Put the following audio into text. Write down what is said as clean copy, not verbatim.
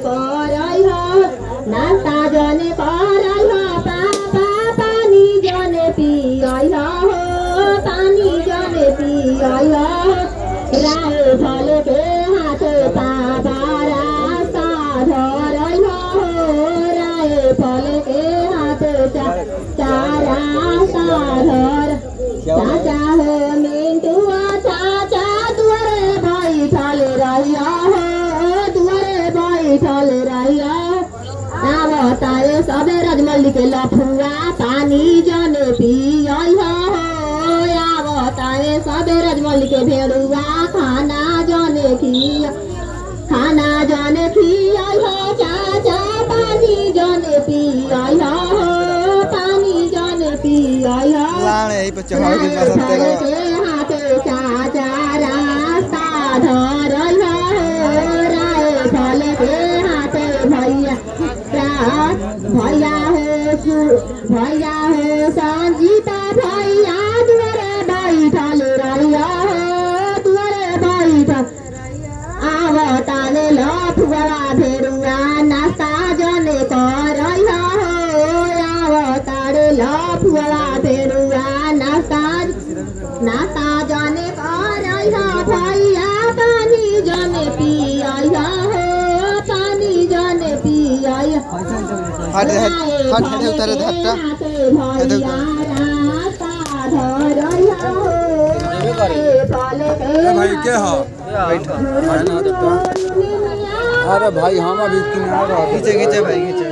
करई हो नाश्ता जने करई हो पापा पानी जने पियई हो पानी जने पियई हो राय फल के हाथ पापा रास्ता धरई हो राय फल के हाथ चारा साधर चाचा हो मिंटुआ चाचा दुआरे बैठल रहिया हो दुआरे बैठल रहिया बताए सबे रजमल्ली के लफुआ पानी जने पियई हो बताए सबे रजमल्ली के भेड़ुआ खाना जने खियई हो चाचा पानी जने पियई हो पानी जने पियई हो लाने यही पे चढ़ाओ के पास तेरा हाथे चाचा रास्ता धरई हो राय फल के हाथे भैया भैया हो संजीता भैया दुआरे बैठल रहिया हो दुआरे बैठल आवताले लफुआ भेरुआ नास्ता जने करई हो आवताले लफुआ भेरुआ नास्ता जने करई हो भैया पानी जने पियई हो पानी जने पियई हट उतारे धक्का भाई क्या हो अरे भाई हम अभी किनारे खींचे भाई खींचे